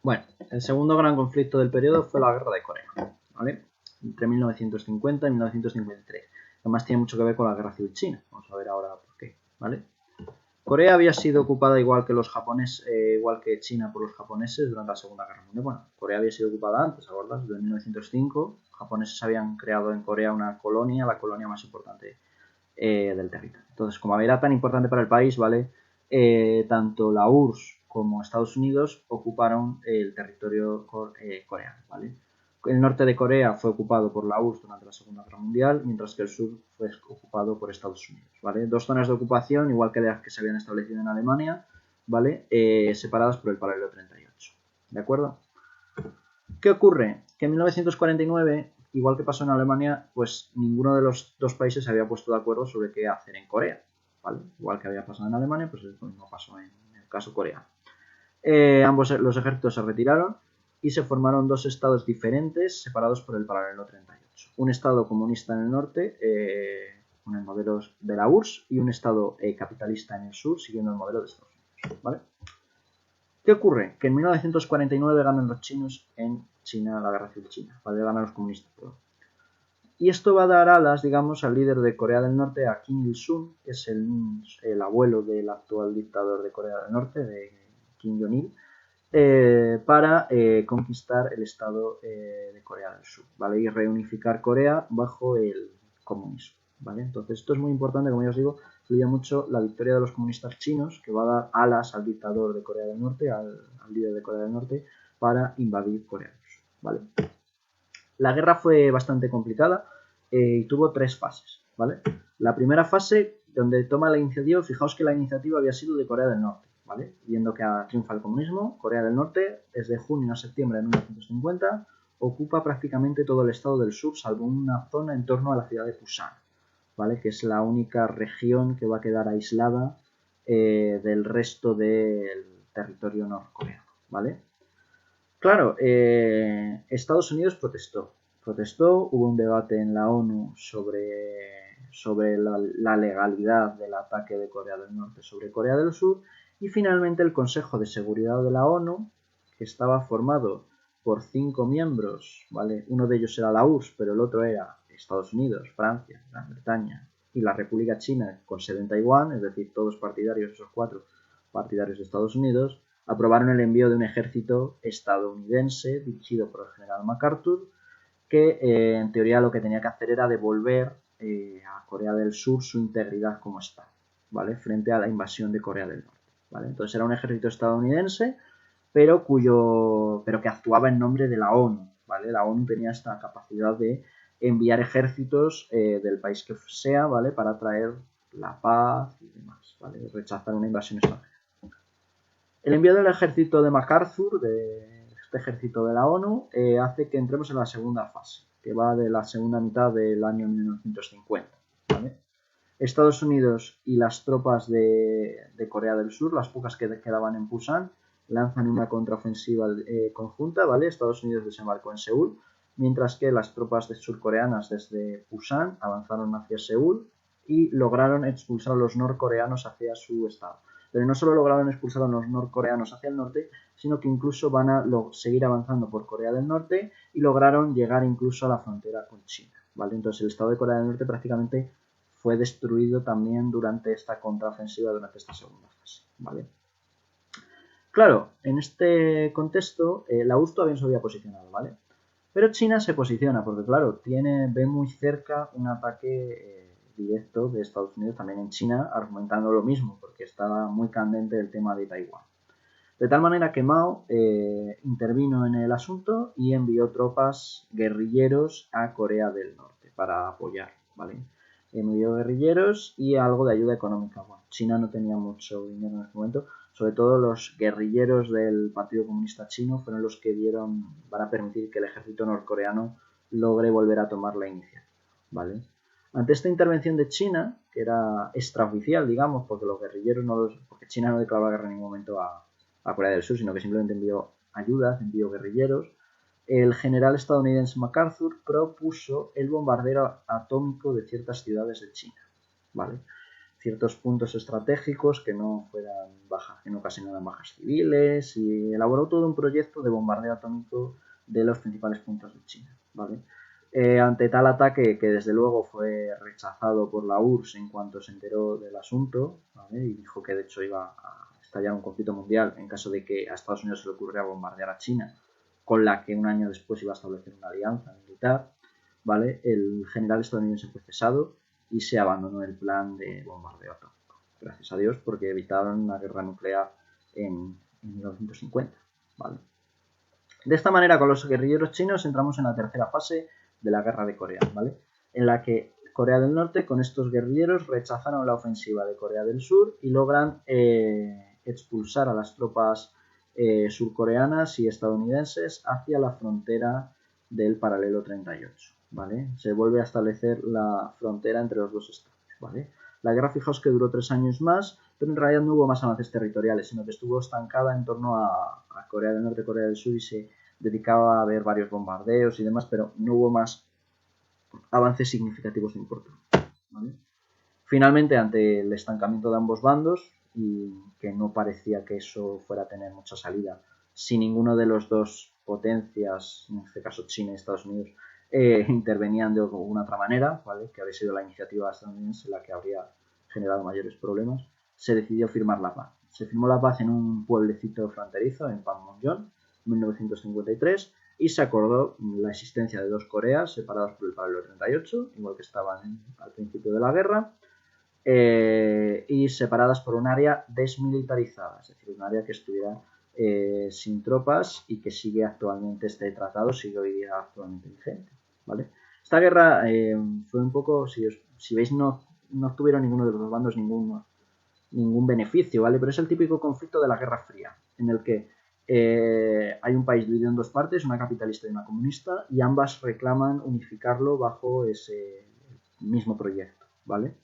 Bueno, el segundo gran conflicto del periodo fue la Guerra de Corea, ¿vale? Entre 1950 y 1953. Además tiene mucho que ver con la Guerra Civil China. Vamos a ver ahora por qué, ¿vale? Corea había sido ocupada igual que los japoneses, igual que China por los japoneses durante la Segunda Guerra Mundial. Bueno, Corea había sido ocupada antes, ¿acordáis? En 1905, los japoneses habían creado en Corea una colonia, la colonia más importante del territorio. Entonces, como era tan importante para el país, ¿vale? Tanto la URSS como Estados Unidos ocuparon el territorio coreano, ¿vale? El norte de Corea fue ocupado por la URSS durante la Segunda Guerra Mundial, mientras que el sur fue ocupado por Estados Unidos, ¿vale? Dos zonas de ocupación, igual que las que se habían establecido en Alemania, ¿vale? Separadas por el paralelo 38, ¿de acuerdo? ¿Qué ocurre? Que en 1949, igual que pasó en Alemania, pues ninguno de los dos países se había puesto de acuerdo sobre qué hacer en Corea, ¿vale? Igual que había pasado en Alemania, pues lo mismo pasó en el caso coreano. Ambos los ejércitos se retiraron y se formaron dos estados diferentes separados por el paralelo 38. Un estado comunista en el norte, con el modelo de la URSS, y un estado capitalista en el sur, siguiendo el modelo de Estados Unidos, ¿vale? ¿Qué ocurre? Que en 1949 ganan los chinos en China, la guerra civil china, ¿vale? Ganan los comunistas, perdón. Y esto va a dar alas, digamos, al líder de Corea del Norte, a Kim Il-sung, que es el abuelo del actual dictador de Corea del Norte, de Kim Jong-il, para conquistar el estado de Corea del Sur, ¿vale? Y reunificar Corea bajo el comunismo, ¿vale? Entonces esto es muy importante, como ya os digo, influye mucho la victoria de los comunistas chinos, que va a dar alas al dictador de Corea del Norte, al líder de Corea del Norte, para invadir Corea del Sur, ¿vale? La guerra fue bastante complicada y tuvo tres fases, ¿vale? La primera fase, donde toma la iniciativa, fijaos que la iniciativa había sido de Corea del Norte, ¿vale? Viendo que triunfa el comunismo, Corea del Norte, desde junio a septiembre de 1950, ocupa prácticamente todo el estado del sur, salvo una zona en torno a la ciudad de Pusan, ¿vale? Que es la única región que va a quedar aislada del resto del territorio norcoreano, ¿vale? Claro, Estados Unidos protestó, hubo un debate en la ONU sobre la legalidad del ataque de Corea del Norte sobre Corea del Sur y finalmente el Consejo de Seguridad de la ONU, que estaba formado por 5 miembros, ¿vale? Uno de ellos era la URSS, pero el otro era Estados Unidos, Francia, Gran Bretaña y la República China con sede en Taiwán, es decir, todos partidarios, esos 4 partidarios de Estados Unidos, aprobaron el envío de un ejército estadounidense dirigido por el general MacArthur, que en teoría lo que tenía que hacer era devolver a Corea del Sur su integridad como Estado, ¿vale? Frente a la invasión de Corea del Norte, ¿vale? Entonces era un ejército estadounidense, pero que actuaba en nombre de la ONU, ¿vale? La ONU tenía esta capacidad de enviar ejércitos del país que sea, ¿vale? Para traer la paz y demás, ¿vale? Rechazar una invasión extranjera. El envío del ejército de MacArthur, de este ejército de la ONU, hace que entremos en la segunda fase, que va de la segunda mitad del año 1950. ¿Vale? Estados Unidos y las tropas de Corea del Sur, las pocas que quedaban en Pusan, lanzan una contraofensiva conjunta, ¿vale? Estados Unidos desembarcó en Seúl, mientras que las tropas surcoreanas desde Pusan avanzaron hacia Seúl y lograron expulsar a los norcoreanos hacia su estado. Pero no solo lograron expulsar a los norcoreanos hacia el norte, sino que incluso van a seguir avanzando por Corea del Norte y lograron llegar incluso a la frontera con China, ¿vale? Entonces el estado de Corea del Norte prácticamente fue destruido también durante esta contraofensiva, durante esta segunda fase, ¿vale? Claro, en este contexto, la URSS todavía no se había posicionado, ¿vale? Pero China se posiciona, porque claro, ve muy cerca un ataque directo de Estados Unidos también en China, argumentando lo mismo, porque estaba muy candente el tema de Taiwán. De tal manera que Mao intervino en el asunto y envió tropas guerrilleros a Corea del Norte para apoyar, ¿vale? Envió guerrilleros y algo de ayuda económica. Bueno, China no tenía mucho dinero en ese momento, sobre todo los guerrilleros del Partido Comunista Chino fueron los que van a permitir que el ejército norcoreano logre volver a tomar la iniciativa, ¿vale? Ante esta intervención de China, que era extraoficial, digamos, porque los guerrilleros porque China no declaró guerra en ningún momento a Corea del Sur, sino que simplemente envió ayudas, envió guerrilleros, el general estadounidense MacArthur propuso el bombardeo atómico de ciertas ciudades de China, ¿vale? ciertos puntos estratégicos que no fueran bajas, que no ocasionaran bajas civiles, y elaboró todo un proyecto de bombardeo atómico de los principales puntos de China, ¿vale? Ante tal ataque, que desde luego fue rechazado por la URSS en cuanto se enteró del asunto, ¿vale? Y dijo que de hecho iba a estallar un conflicto mundial en caso de que a Estados Unidos se le ocurriera bombardear a China, con la que un año después iba a establecer una alianza militar, ¿vale? El general estadounidense fue cesado y se abandonó el plan de bombardeo atómico. Gracias a Dios, porque evitaron una guerra nuclear en 1950, ¿vale? De esta manera, con los guerrilleros chinos entramos en la tercera fase de la guerra de Corea, ¿vale? En la que Corea del Norte, con estos guerrilleros, rechazaron la ofensiva de Corea del Sur y logran expulsar a las tropas surcoreanas y estadounidenses hacia la frontera del paralelo 38, ¿vale? Se vuelve a establecer la frontera entre los dos estados, ¿vale? La guerra, fijaos que duró 3 años más, pero en realidad no hubo más avances territoriales, sino que estuvo estancada en torno a Corea del Norte y Corea del Sur, y se dedicaba a ver varios bombardeos y demás, pero no hubo más avances significativos de importancia, ¿vale? Finalmente, ante el estancamiento de ambos bandos, y que no parecía que eso fuera a tener mucha salida, si ninguno de los dos potencias, en este caso China y Estados Unidos, intervenían de alguna otra manera, ¿vale? Que habría sido la iniciativa estadounidense la que habría generado mayores problemas, se decidió firmar la paz. Se firmó la paz en un pueblecito fronterizo, en Panmunjom, en 1953, y se acordó la existencia de dos Coreas separadas por el paralelo 38, igual que estaban al principio de la guerra, y separadas por un área desmilitarizada, es decir, un área que estuviera sin tropas y que sigue actualmente, este tratado sigue hoy día actualmente vigente, ¿vale? Esta guerra fue un poco, si veis, no tuvieron ninguno de los dos bandos ningún beneficio, ¿vale? Pero es el típico conflicto de la Guerra Fría, en el que hay un país dividido en dos partes, una capitalista y una comunista, y ambas reclaman unificarlo bajo ese mismo proyecto, ¿vale?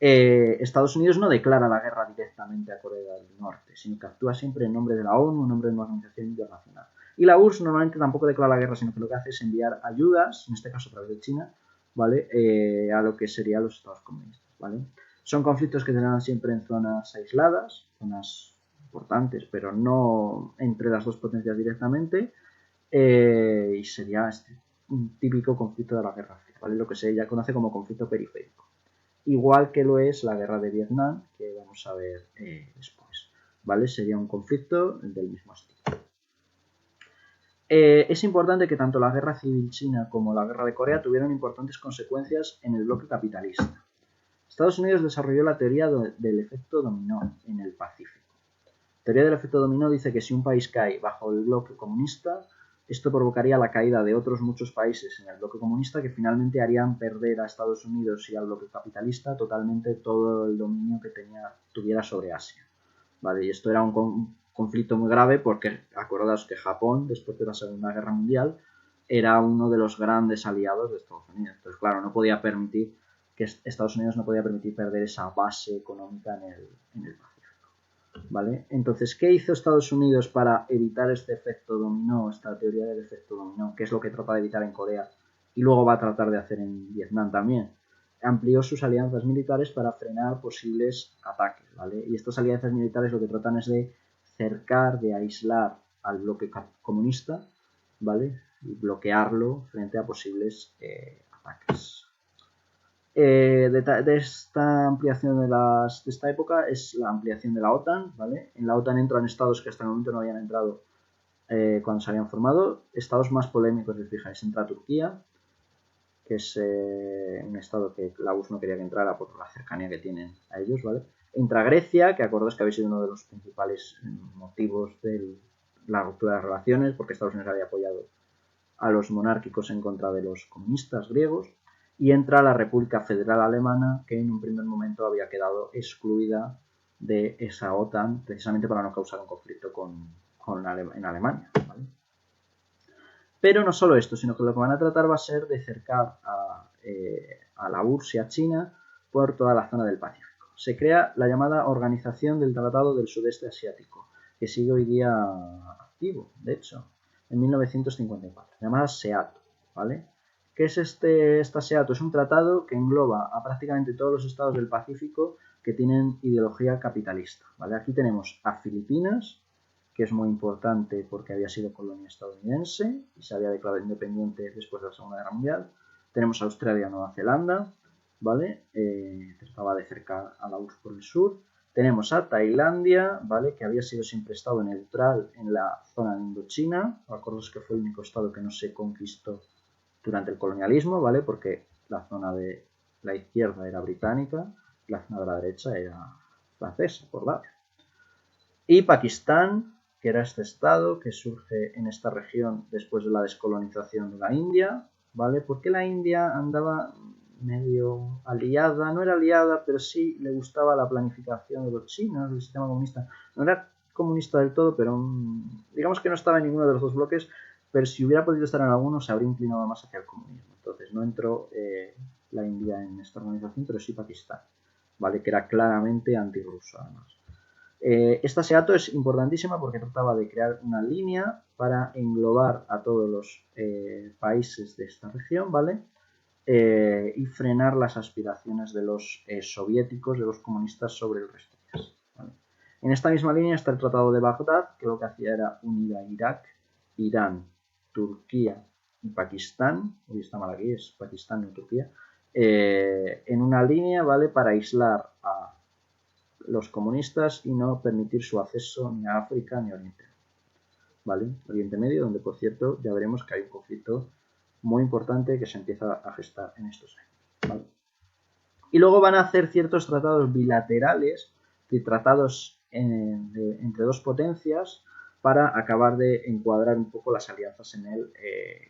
Estados Unidos no declara la guerra directamente a Corea del Norte, sino que actúa siempre en nombre de la ONU, en nombre de una organización internacional. Y la URSS normalmente tampoco declara la guerra, sino que lo que hace es enviar ayudas, en este caso a través de China, ¿vale? A lo que serían los estados comunistas, ¿vale? Son conflictos que se dan siempre en zonas aisladas, zonas importantes, pero no entre las dos potencias directamente, y sería un típico conflicto de la Guerra Fría, ¿vale? Lo que se ya conoce como conflicto periférico. Igual que lo es la guerra de Vietnam, que vamos a ver después, ¿vale? Sería un conflicto del mismo estilo. Es importante que tanto la guerra civil china como la guerra de Corea tuvieron importantes consecuencias en el bloque capitalista. Estados Unidos desarrolló la teoría del efecto dominó en el Pacífico. La teoría del efecto dominó dice que si un país cae bajo el bloque comunista, esto provocaría la caída de otros muchos países en el bloque comunista, que finalmente harían perder a Estados Unidos y al bloque capitalista totalmente todo el dominio que tuviera sobre Asia, ¿vale? Y esto era un conflicto muy grave, porque acordaos que Japón, después de la Segunda Guerra Mundial, era uno de los grandes aliados de Estados Unidos. Entonces, claro, Estados Unidos no podía permitir perder esa base económica en el Pacífico, ¿vale? Entonces, ¿qué hizo Estados Unidos para evitar este efecto dominó, esta teoría del efecto dominó, que es lo que trata de evitar en Corea y luego va a tratar de hacer en Vietnam también? Amplió sus alianzas militares para frenar posibles ataques, ¿vale? Y estas alianzas militares lo que tratan es de cercar, de aislar al bloque comunista, ¿vale? Y bloquearlo frente a posibles ataques. De esta ampliación de esta época es la ampliación de la OTAN, ¿vale? En la OTAN entran estados que hasta el momento no habían entrado cuando se habían formado. Estados más polémicos, si fijáis, entra Turquía, que es un estado que la URSS no quería que entrara por la cercanía que tienen a ellos, ¿vale? Entra Grecia, que acordáis que había sido uno de los principales motivos de la ruptura de las relaciones, porque Estados Unidos había apoyado a los monárquicos en contra de los comunistas griegos. Y entra la República Federal Alemana, que en un primer momento había quedado excluida de esa OTAN, precisamente para no causar un conflicto en Alemania, ¿vale? Pero no solo esto, sino que lo que van a tratar va a ser de cercar a la URSS y a China por toda la zona del Pacífico. Se crea la llamada Organización del Tratado del Sudeste Asiático, que sigue hoy día activo, de hecho, en 1954, llamada SEATO, ¿vale? ¿Qué es esta SEATO? Es un tratado que engloba a prácticamente todos los estados del Pacífico que tienen ideología capitalista, ¿vale? Aquí tenemos a Filipinas, que es muy importante porque había sido colonia estadounidense y se había declarado independiente después de la Segunda Guerra Mundial. Tenemos a Australia y Nueva Zelanda, ¿vale? Trataba de acercar a la URSS por el sur. Tenemos a Tailandia, ¿vale? Que había sido siempre estado neutral en la zona de Indochina. Acordaos que fue el único estado que no se conquistó durante el colonialismo, ¿vale? Porque la zona de la izquierda era británica y la zona de la derecha era francesa, por lado. Y Pakistán, que era este estado que surge en esta región después de la descolonización de la India, ¿vale? Porque la India andaba medio aliada, no era aliada, pero sí le gustaba la planificación de los chinos, del sistema comunista. No era comunista del todo, pero digamos que no estaba en ninguno de los dos bloques, pero si hubiera podido estar en alguno se habría inclinado más hacia el comunismo. Entonces no entró la India en esta organización, pero sí Pakistán, ¿vale? Que era claramente antirruso además. Esta SEATO es importantísima porque trataba de crear una línea para englobar a todos los países de esta región, ¿vale? Y frenar las aspiraciones de los soviéticos, de los comunistas sobre el resto de ellas, ¿vale? En esta misma línea está el Tratado de Bagdad, que lo que hacía era unir a Irak, Irán, Turquía y Pakistán, hoy está mal aquí, es Pakistán y Turquía, en una línea, ¿vale? Para aislar a los comunistas y no permitir su acceso ni a África ni a Oriente, ¿vale? Oriente Medio, donde por cierto ya veremos que hay un conflicto muy importante que se empieza a gestar en estos años, ¿vale? Y luego van a hacer ciertos tratados bilaterales, tratados entre dos potencias para acabar de encuadrar un poco las alianzas en el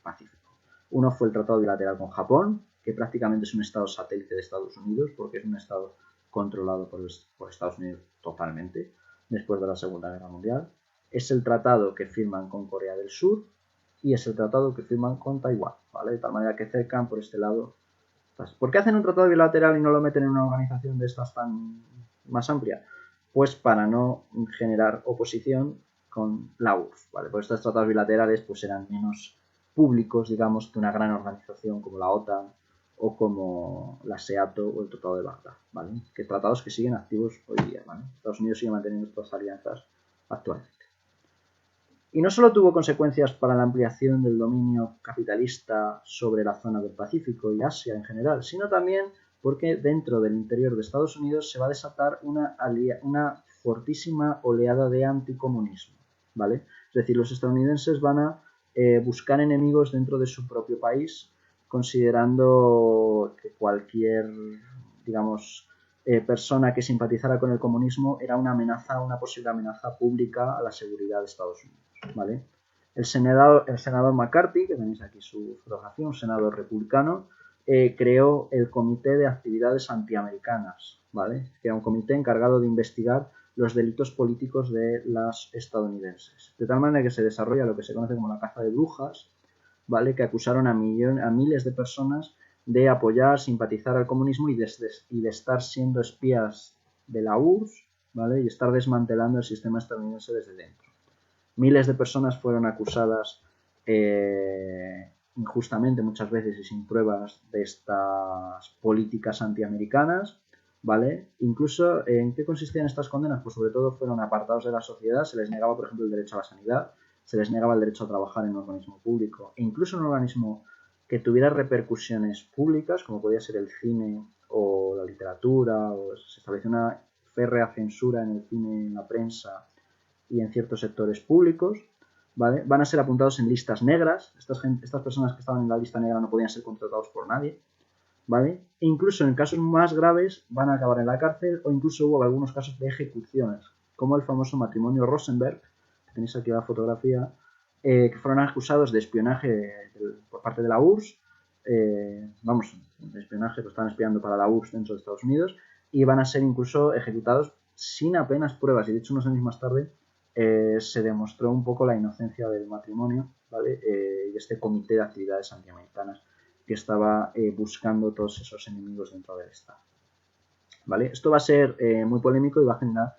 Pacífico. Uno fue el tratado bilateral con Japón, que prácticamente es un estado satélite de Estados Unidos, porque es un estado controlado por Estados Unidos totalmente, después de la Segunda Guerra Mundial. Es el tratado que firman con Corea del Sur y es el tratado que firman con Taiwán, ¿vale? De tal manera que cercan por este lado. ¿Por qué hacen un tratado bilateral y no lo meten en una organización de estas tan más amplia? Pues para no generar oposición con la URSS, ¿vale? Pues estos tratados bilaterales pues eran menos públicos, digamos, que una gran organización como la OTAN o como la SEATO o el Tratado de Bagdad, ¿vale? Que tratados que siguen activos hoy día, ¿vale? Estados Unidos sigue manteniendo estas alianzas actualmente. Y no solo tuvo consecuencias para la ampliación del dominio capitalista sobre la zona del Pacífico y Asia en general, sino también porque dentro del interior de Estados Unidos se va a desatar una fortísima oleada de anticomunismo, ¿vale? Es decir, los estadounidenses van a buscar enemigos dentro de su propio país, considerando que cualquier, digamos, persona que simpatizara con el comunismo era una amenaza, una posible amenaza pública a la seguridad de Estados Unidos, ¿vale? El senador McCarthy, que tenéis aquí su fotografía, un senador republicano, creó el Comité de Actividades Antiamericanas, ¿vale? Que era un comité encargado de investigar los delitos políticos de las estadounidenses. De tal manera que se desarrolla lo que se conoce como la caza de brujas, ¿vale? Que acusaron a miles de personas de apoyar, simpatizar al comunismo y de estar siendo espías de la URSS, ¿vale? Y estar desmantelando el sistema estadounidense desde dentro. Miles de personas fueron acusadas injustamente muchas veces y sin pruebas de estas políticas antiamericanas, ¿vale? Incluso, ¿en qué consistían estas condenas? Pues sobre todo fueron apartados de la sociedad, se les negaba, por ejemplo, el derecho a la sanidad, se les negaba el derecho a trabajar en un organismo público, e incluso en un organismo que tuviera repercusiones públicas, como podía ser el cine o la literatura, o se estableció una férrea censura en el cine, en la prensa y en ciertos sectores públicos, ¿vale? Van a ser apuntados en listas negras. Estas personas que estaban en la lista negra no podían ser contratados por nadie, ¿vale? E incluso en casos más graves van a acabar en la cárcel, o incluso hubo algunos casos de ejecuciones, como el famoso matrimonio Rosenberg, tenéis aquí la fotografía, que fueron acusados de espionaje por parte de la URSS, de espionaje, pues estaban espiando para la URSS dentro de Estados Unidos, y van a ser incluso ejecutados sin apenas pruebas, y de hecho unos años más tarde se demostró un poco la inocencia del matrimonio, ¿vale? Y de este comité de actividades antiamericanas que estaba buscando todos esos enemigos dentro del Estado, ¿vale? Esto va a ser muy polémico y va a generar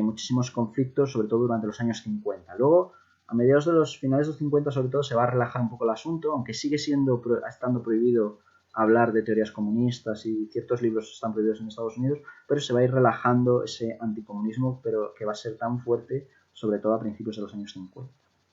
muchísimos conflictos, sobre todo durante los años 50. Luego, a mediados de los finales de los 50, sobre todo, se va a relajar un poco el asunto, aunque sigue estando prohibido hablar de teorías comunistas y ciertos libros están prohibidos en Estados Unidos, pero se va a ir relajando ese anticomunismo, pero que va a ser tan fuerte, sobre todo a principios de los años 50.